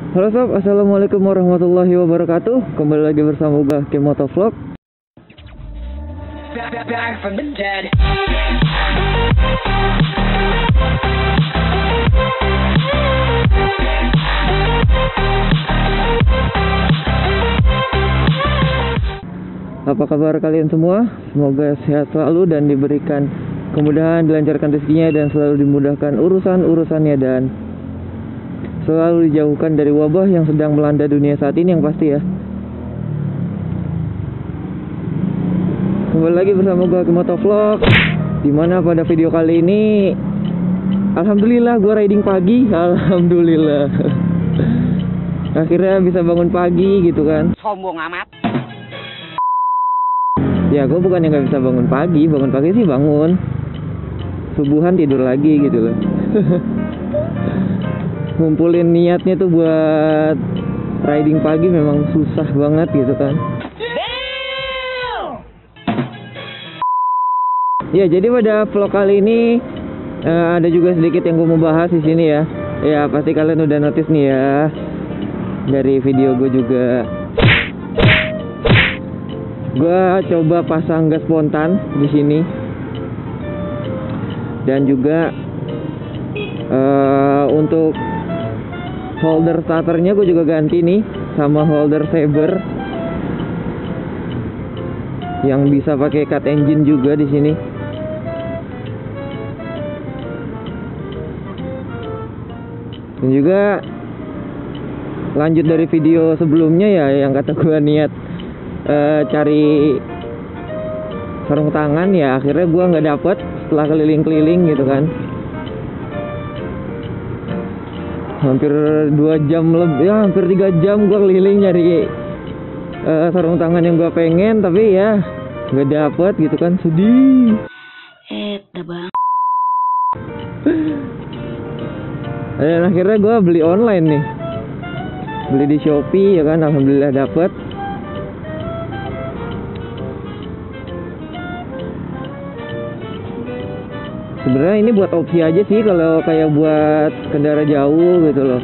Halo sob, assalamualaikum warahmatullahi wabarakatuh. Kembali lagi bersama gue Kemotovlog. Back from the dead. Apa kabar kalian semua? Semoga sehat selalu dan diberikan kemudahan, dilancarkan rezekinya dan selalu dimudahkan urusan-urusannya dan selalu dijauhkan dari wabah yang sedang melanda dunia saat ini yang pasti ya. Kembali lagi bersama gue Kemotovlog, dimana pada video kali ini alhamdulillah gue riding pagi. Alhamdulillah akhirnya bisa bangun pagi gitu kan. Sombong amat. Ya gue bukan yang gak bisa bangun pagi sih bangun. Subuhan tidur lagi gitu loh. Ngumpulin niatnya tuh buat riding pagi memang susah banget gitu kan. Ya jadi pada vlog kali ini ada juga sedikit yang gue mau bahas di sini ya. Ya pasti kalian udah notice nih ya dari video gue juga. Gue coba pasang gas spontan di sini dan juga untuk holder starternya gue juga ganti nih sama holder saber yang bisa pakai cut engine juga di sini. Dan juga lanjut dari video sebelumnya ya yang kata gue niat cari sarung tangan, ya akhirnya gue nggak dapet setelah keliling-keliling gitu kan. Hampir 2 jam lebih, ya hampir 3 jam gue keliling nyari sarung tangan yang gue pengen, tapi ya nggak dapet gitu kan, sedih. Bang. Dan akhirnya gue beli online nih, beli di Shopee ya kan, alhamdulillah dapet. Sebenarnya ini buat opsi aja sih kalau kayak buat kendara jauh gitu loh.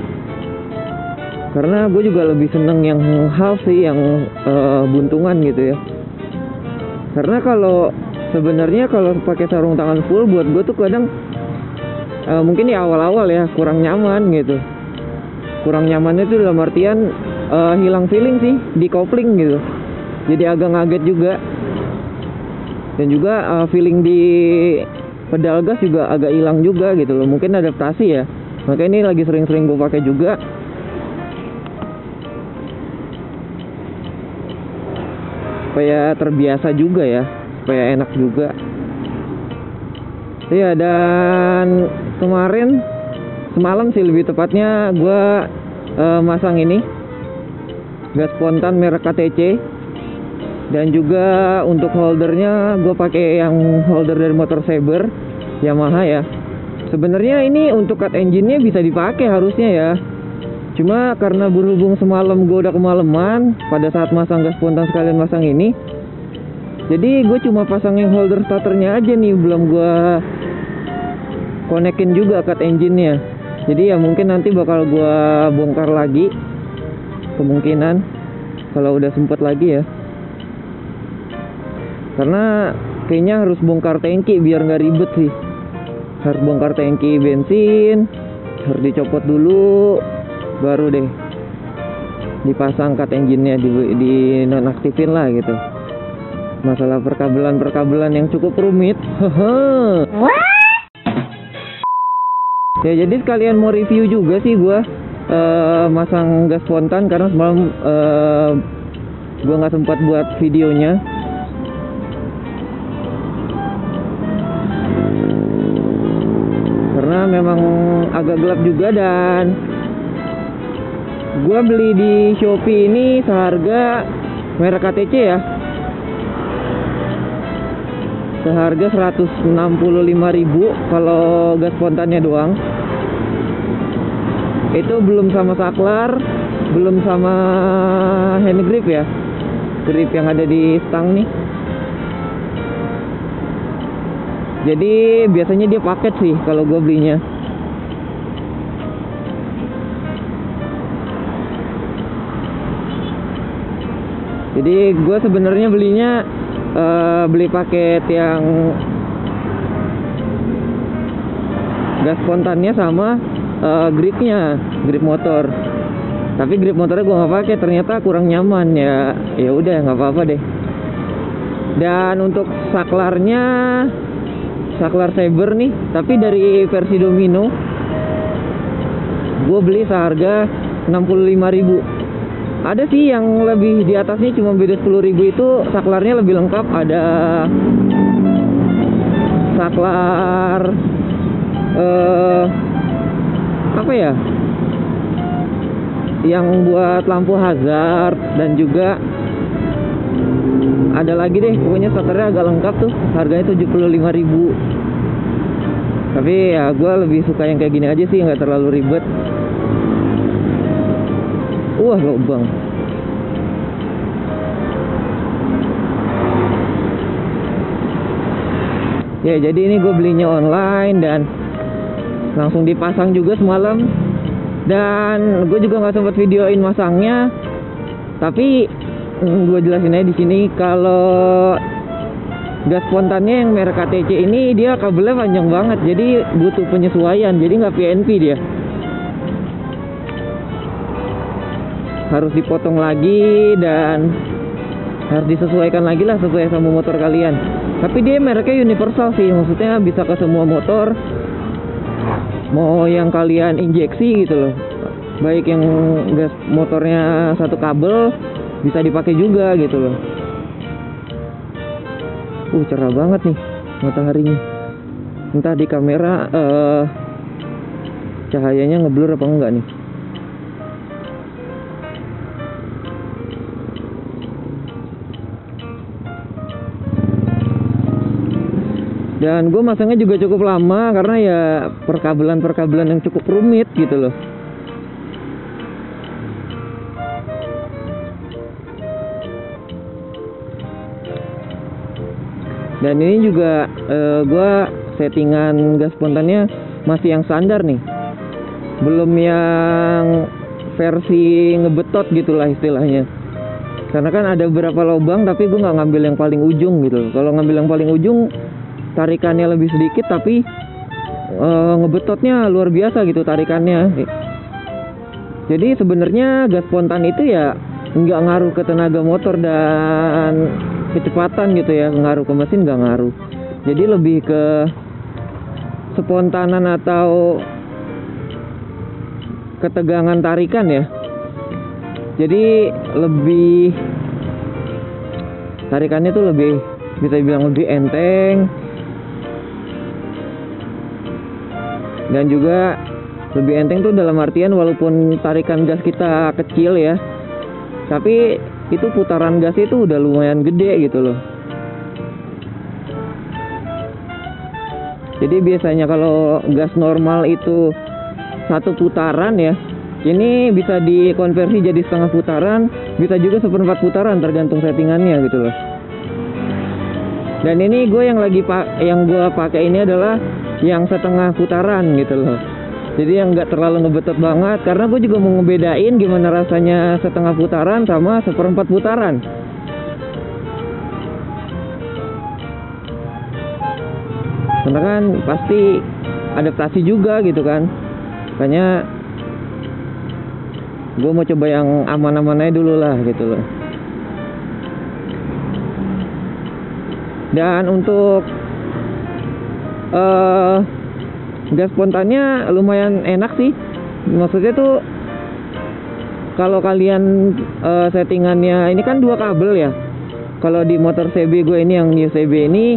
Karena gue juga lebih seneng yang half sih, yang buntungan gitu ya. Karena kalau sebenarnya kalau pakai sarung tangan full buat gue tuh kadang mungkin di awal-awal ya kurang nyaman gitu. Kurang nyamannya tuh dalam artian hilang feeling sih di kopling gitu. Jadi agak ngaget juga. Dan juga feeling di pedal gas juga agak hilang juga gitu loh. Mungkin adaptasi ya. Makanya ini lagi sering-sering gue pakai juga. Supaya terbiasa juga ya, supaya enak juga. Iya, dan semalam sih lebih tepatnya gue masang ini gas spontan merek KTC. Dan juga untuk holdernya gue pakai yang holder dari motor Saber Yamaha ya. Sebenarnya ini untuk cut engine-nya bisa dipakai harusnya ya. Cuma karena berhubung semalam gue udah kemalaman pada saat masang gas spontan sekalian masang ini, jadi gue cuma pasang yang holder starternya aja nih, belum gue konekin juga cut engine-nya. Jadi ya mungkin nanti bakal gue bongkar lagi, kemungkinan kalau udah sempet lagi ya. Karena kayaknya harus bongkar tangki biar nggak ribet sih. Harus bongkar tangki bensin, harus dicopot dulu, baru deh dipasang cut engine-nya, di nonaktifin lah gitu. Masalah perkabelan yang cukup rumit. Ya jadi sekalian mau review juga sih gue masang gas spontan, karena semalam gue nggak sempat buat videonya. Karena memang agak gelap juga, dan gua beli di Shopee ini seharga merek KTC ya, seharga 165.000 kalau gas spontannya doang. Itu belum sama saklar, belum sama hand grip ya, grip yang ada di stang nih. Jadi biasanya dia paket sih kalau gue belinya. Jadi gue sebenarnya belinya beli paket yang gas spontannya sama gripnya, grip motor. Tapi grip motornya gue nggak pakai, ternyata kurang nyaman ya. Ya udah nggak apa-apa deh. Dan untuk saklarnya, saklar Saber nih, tapi dari versi Domino, gue beli seharga 65.000. Ada sih yang lebih di atasnya, cuma beda 10.000. Itu saklarnya lebih lengkap, ada saklar apa ya, yang buat lampu hazard, dan juga ada lagi deh, pokoknya starternya agak lengkap tuh, harganya 75.000. Tapi ya gue lebih suka yang kayak gini aja sih, nggak terlalu ribet. Wah, lubang. Ya jadi ini gue belinya online dan langsung dipasang juga semalam. Dan gue juga nggak sempat videoin masangnya, tapi gue jelasin aja di sini. Kalau gas spontannya yang merek KTC ini, dia kabelnya panjang banget, jadi butuh penyesuaian, jadi nggak PNP, dia harus dipotong lagi dan harus disesuaikan lagi lah sesuai sama motor kalian. Tapi dia mereknya universal sih, maksudnya bisa ke semua motor, mau yang kalian injeksi gitu loh. Baik yang gas motornya satu kabel bisa dipakai juga gitu loh. Cerah banget nih mataharinya. Entah di kamera cahayanya ngeblur apa enggak nih. Dan gue masangnya juga cukup lama karena ya perkabelan yang cukup rumit gitu loh. Dan ini juga gue settingan gas spontannya masih yang standar nih, belum yang versi ngebetot gitulah istilahnya. Karena kan ada beberapa lubang, tapi gue nggak ngambil yang paling ujung gitu. Kalau ngambil yang paling ujung, tarikannya lebih sedikit, tapi ngebetotnya luar biasa gitu tarikannya. Jadi sebenarnya gas spontan itu ya nggak ngaruh ke tenaga motor dan kecepatan gitu ya, ngaruh ke mesin nggak ngaruh. Jadi lebih ke spontanan atau ketegangan tarikan ya. Jadi lebih tarikannya tuh lebih, bisa dibilang lebih enteng, dan juga lebih enteng tuh dalam artian walaupun tarikan gas kita kecil ya, tapi itu putaran gas itu udah lumayan gede gitu loh. Jadi biasanya kalau gas normal itu satu putaran ya, ini bisa dikonversi jadi setengah putaran, bisa juga seperempat putaran, tergantung settingannya gitu loh. Dan ini gue yang gue pakai ini adalah yang setengah putaran gitu loh. Jadi yang nggak terlalu ngebetot banget, karena gue juga mau ngebedain gimana rasanya setengah putaran sama seperempat putaran. Karena kan pasti adaptasi juga gitu kan. Makanya gue mau coba yang aman-aman aja dulu lah gitu loh. Dan untuk gas spontannya lumayan enak sih. Maksudnya tuh kalau kalian settingannya ini kan 2 kabel ya. Kalau di motor CB gue ini, yang New CB ini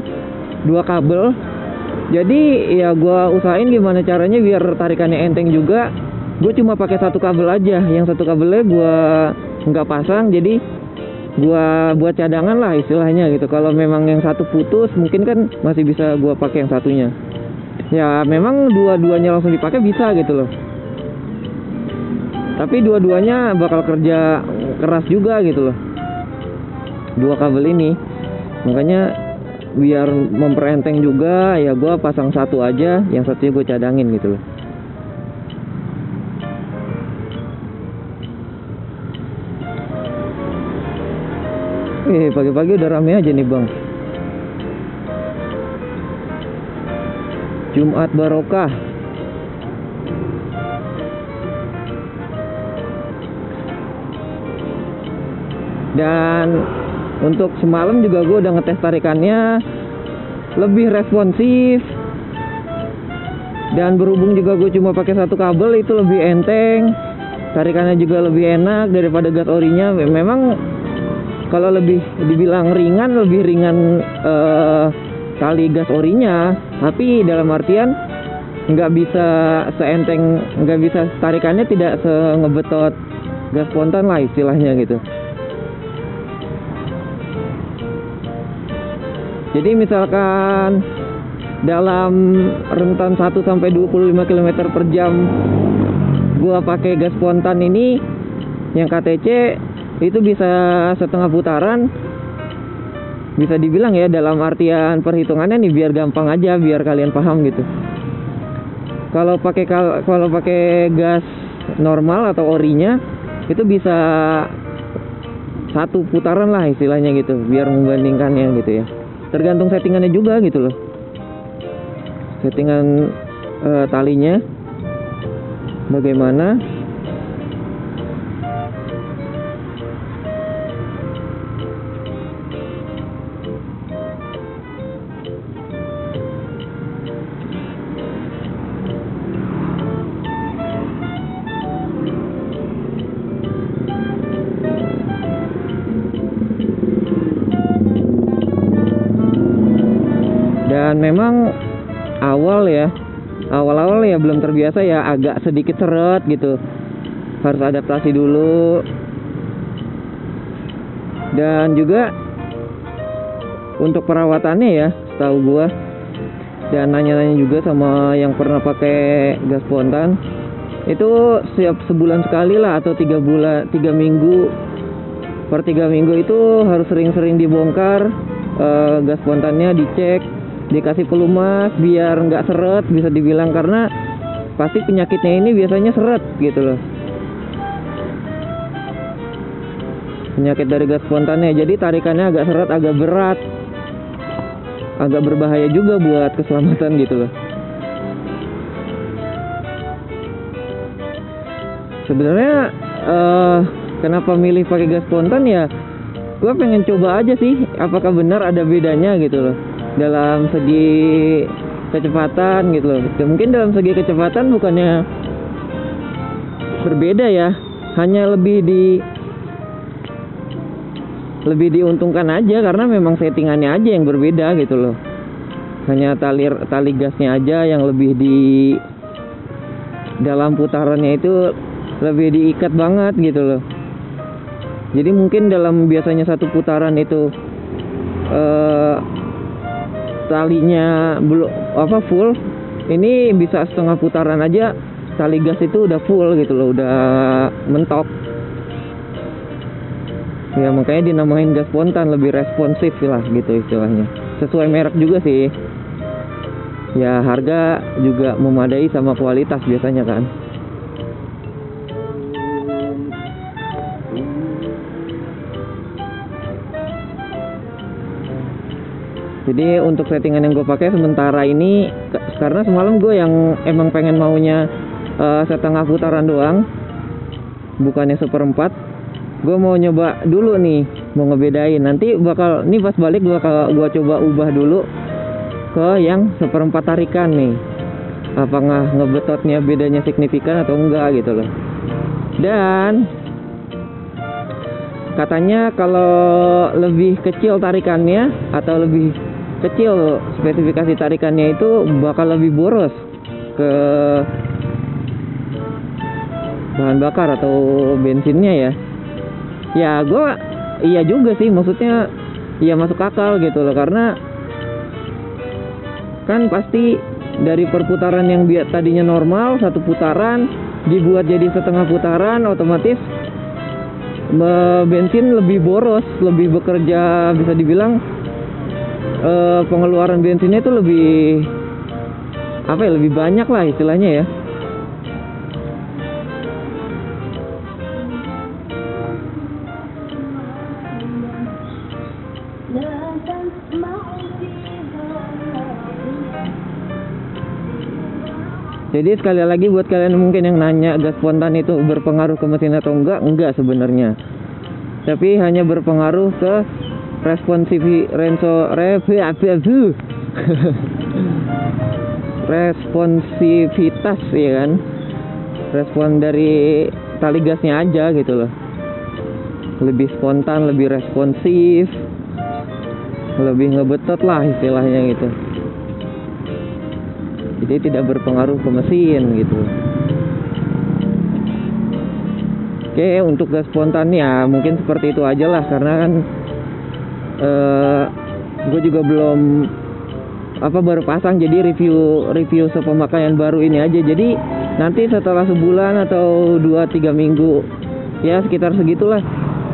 2 kabel. Jadi ya gue usahain gimana caranya biar tarikannya enteng juga. Gue cuma pakai 1 kabel aja. Yang 1 kabelnya gue nggak pasang, jadi gue buat cadangan lah istilahnya gitu. Kalau memang yang satu putus, mungkin kan masih bisa gue pakai yang satunya. Ya memang dua-duanya langsung dipakai bisa gitu loh. Tapi dua-duanya bakal kerja keras juga gitu loh, 2 kabel ini. Makanya biar memperenteng juga ya gue pasang 1 aja, yang satunya gue cadangin gitu loh. Pagi-pagi udah rame aja nih bang. Jumat Barokah. Dan untuk semalam juga gue udah ngetes tarikannya, lebih responsif. Dan berhubung juga gue cuma pakai satu kabel, itu lebih enteng. Tarikannya juga lebih enak daripada gas orinya. Memang kalau lebih dibilang ringan, lebih ringan tali gas orinya, tapi dalam artian nggak bisa seenteng, nggak bisa tarikannya tidak ngebetot gas spontan lah istilahnya gitu. Jadi misalkan dalam rentan 1 sampai 25 km per jam gua pakai gas spontan ini yang KTC, itu bisa setengah putaran. Bisa dibilang ya, dalam artian perhitungannya nih biar gampang aja, biar kalian paham gitu. Kalau pakai gas normal atau orinya itu bisa 1 putaran lah istilahnya gitu, biar membandingkannya gitu ya. Tergantung settingannya juga gitu loh. Settingan talinya bagaimana. Dan memang awal-awal ya belum terbiasa ya, agak sedikit seret gitu, harus adaptasi dulu. Dan juga untuk perawatannya ya, setahu gua dan nanya-nanya juga sama yang pernah pakai gas spontan, itu setiap sebulan sekali lah atau 3 minggu, per 3 minggu itu harus sering-sering dibongkar gas spontannya, dicek, dikasih pelumas biar nggak seret bisa dibilang, karena pasti penyakitnya ini biasanya seret gitu loh, penyakit dari gas spontannya. Jadi tarikannya agak seret, agak berat, agak berbahaya juga buat keselamatan gitu loh. Sebenarnya kenapa milih pakai gas spontan ya, gue pengen coba aja sih apakah benar ada bedanya gitu loh dalam segi kecepatan gitu loh. Mungkin dalam segi kecepatan bukannya berbeda ya, hanya lebih diuntungkan aja karena memang settingannya aja yang berbeda gitu loh. Hanya tali gasnya aja yang lebih di dalam putarannya itu lebih diikat banget gitu loh. Jadi mungkin dalam biasanya 1 putaran itu talinya belum full, ini bisa setengah putaran aja tali gas itu udah full gitu loh, udah mentok ya. Makanya dinamain gas spontan, lebih responsif lah gitu istilahnya. Sesuai merek juga sih ya, harga juga memadai sama kualitas biasanya kan. Jadi untuk settingan yang gue pakai sementara ini, karena semalam gue yang emang pengen maunya setengah putaran doang, bukannya 1/4. Gue mau nyoba dulu nih, mau ngebedain. Nanti bakal, nih pas balik gue coba ubah dulu ke yang 1/4 tarikan nih. Apakah ngebetotnya bedanya signifikan atau enggak gitu loh. Dan katanya kalau lebih kecil tarikannya atau lebih kecil spesifikasi tarikannya itu bakal lebih boros ke bahan bakar atau bensinnya ya. Ya iya juga sih, maksudnya ya masuk akal gitu loh, karena kan pasti dari perputaran yang tadinya normal 1 putaran dibuat jadi setengah putaran, otomatis bensin lebih boros, lebih bekerja, bisa dibilang pengeluaran bensinnya itu lebih lebih banyak lah istilahnya ya. Jadi sekali lagi buat kalian mungkin yang nanya gas spontan itu berpengaruh ke mesin atau enggak sebenarnya. Tapi hanya berpengaruh ke responsivitas ya kan. Respon dari tali gasnya aja gitu loh. Lebih spontan, lebih responsif, lebih ngebetot lah istilahnya gitu. Jadi tidak berpengaruh ke mesin gitu. Oke, untuk gas spontan ya mungkin seperti itu aja lah, karena kan gue juga belum baru pasang, jadi review sepemakaian baru ini aja. Jadi nanti setelah sebulan atau 2-3 minggu ya sekitar segitulah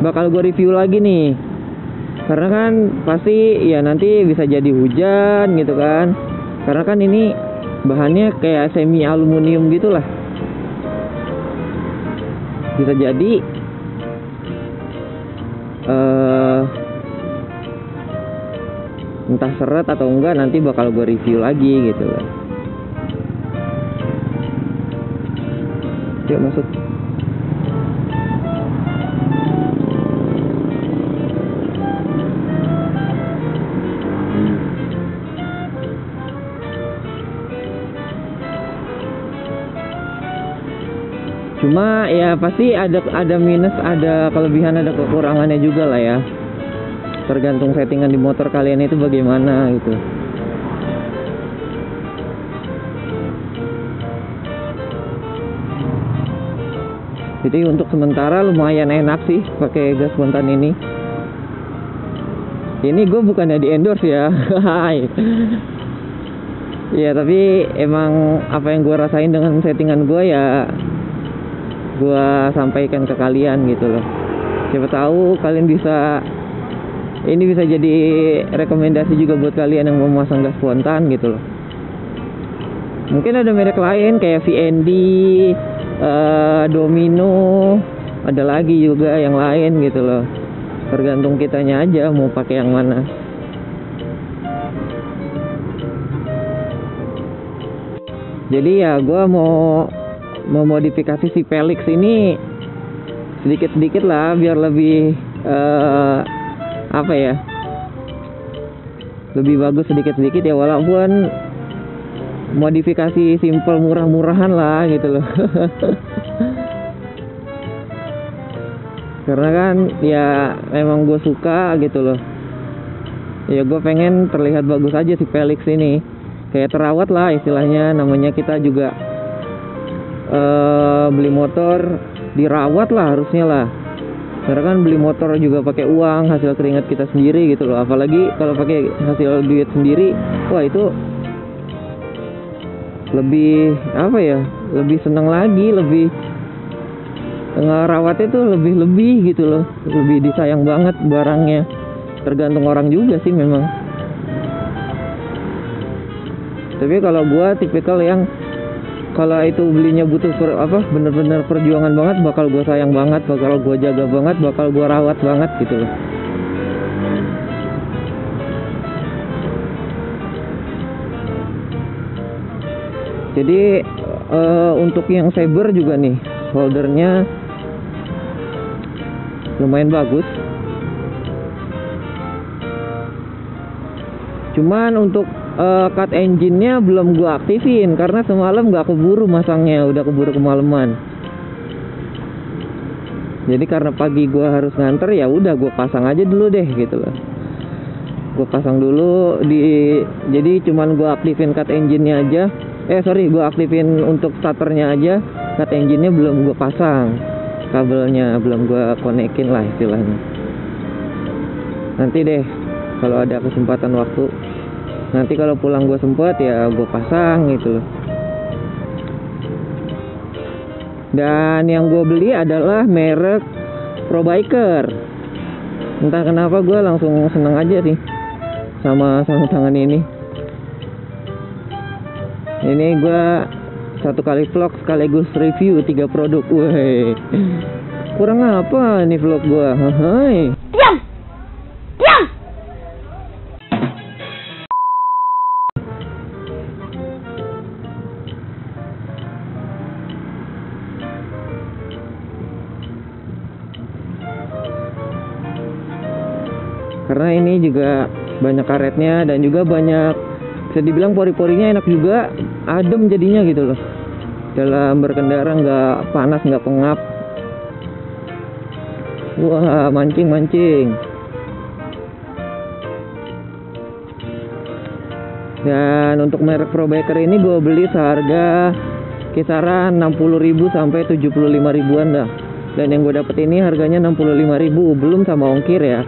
bakal gue review lagi nih, karena kan pasti ya nanti bisa jadi hujan gitu kan, karena kan ini bahannya kayak semi aluminium gitulah, bisa jadi entah seret atau enggak, nanti bakal gue review lagi gitu loh. Yuk masuk. Cuma ya pasti ada minus, ada kelebihan, ada kekurangannya juga lah ya. Tergantung settingan di motor kalian itu bagaimana gitu. Jadi untuk sementara lumayan enak sih pakai gas spontan ini. Ini gue bukannya di endorse ya. Ya tapi emang apa yang gue rasain dengan settingan gue ya gue sampaikan ke kalian gitu loh. Siapa tahu kalian bisa, ini bisa jadi rekomendasi juga buat kalian yang mau memasang gas spontan gitu loh. Mungkin ada merek lain kayak VND, Domino, ada lagi juga yang lain gitu loh. Tergantung kitanya aja mau pakai yang mana. Jadi ya gue mau memodifikasi si Pelix ini sedikit-sedikit lah biar lebih lebih bagus sedikit-sedikit ya, walaupun modifikasi simple murah-murahan lah gitu loh. Karena kan ya memang gue suka gitu loh. Ya gue pengen terlihat bagus aja si Pelix ini, kayak terawat lah istilahnya, namanya kita juga beli motor dirawat lah harusnya lah, karena kan beli motor juga pakai uang hasil keringat kita sendiri gitu loh. Apalagi kalau pakai hasil duit sendiri, wah itu lebih lebih seneng lagi, lebih ngerawatnya tuh lebih gitu loh, lebih disayang banget barangnya. Tergantung orang juga sih memang, tapi kalau gua tipikal yang kalau itu belinya butuh bener-bener perjuangan banget, bakal gue sayang banget, bakal gue jaga banget, bakal gue rawat banget gitu loh. Jadi untuk yang Saber juga nih, holdernya lumayan bagus. Cuman untuk cut engine-nya belum gua aktifin karena semalam gak keburu masangnya, udah keburu kemalaman. Jadi karena pagi gua harus nganter, ya udah gua pasang aja dulu deh gitu loh. Gua pasang dulu jadi cuman gua aktifin cut engine-nya aja. Gua aktifin untuk starternya aja, cut engine-nya belum gua pasang. Kabelnya belum gua konekin lah istilahnya. Nanti deh kalau ada kesempatan waktu. Nanti kalau pulang gue sempet ya gue pasang gitu loh. Dan yang gue beli adalah merek ProBiker. Entah kenapa gue langsung seneng aja sih sama sarung tangan ini. Ini gue satu kali vlog sekaligus review 3 produk. Woi, kurang apa nih vlog gue? Hai. karena ini juga banyak karetnya dan juga banyak, bisa dibilang pori-porinya enak juga, adem jadinya gitu loh. Dalam berkendara nggak panas, nggak pengap. Wah, mancing. Dan untuk merek Probaker ini gue beli seharga kisaran 60.000 sampai 75.000-an dah. Dan yang gue dapet ini harganya 65.000, belum sama ongkir ya.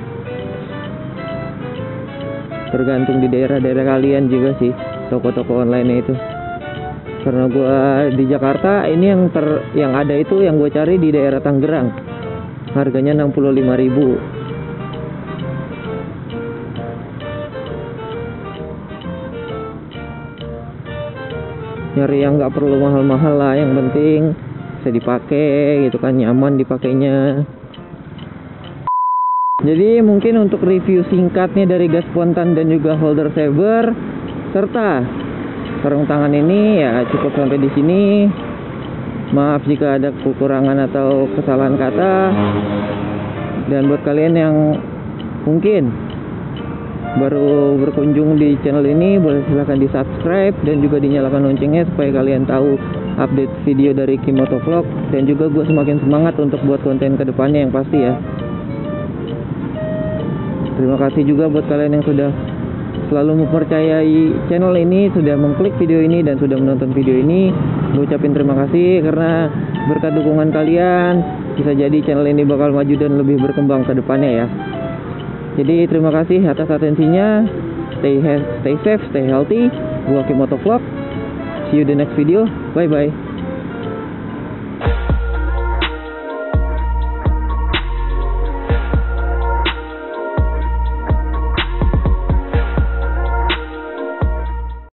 Tergantung di daerah-daerah kalian juga sih, toko-toko online itu. Karena gue di Jakarta, ini yang ada itu yang gue cari di daerah Tangerang. Harganya 65.000. Nyari yang nggak perlu mahal-mahal lah, yang penting bisa dipakai gitu kan, nyaman dipakainya. Jadi mungkin untuk review singkatnya dari gas spontan dan juga holder saver serta sarung tangan ini ya cukup sampai di sini. Maaf jika ada kekurangan atau kesalahan kata. Dan buat kalian yang mungkin baru berkunjung di channel ini, boleh silahkan di subscribe dan juga dinyalakan loncengnya supaya kalian tahu update video dari Kimoto Vlog. Dan juga gue semakin semangat untuk buat konten kedepannya yang pasti ya. Terima kasih juga buat kalian yang sudah selalu mempercayai channel ini, sudah mengklik video ini dan sudah menonton video ini. Gue ucapin terima kasih karena berkat dukungan kalian bisa jadi channel ini bakal maju dan lebih berkembang ke depannya ya. Jadi terima kasih atas atensinya. Stay safe, stay healthy. Gua Kimoto Vlog. See you the next video. Bye bye.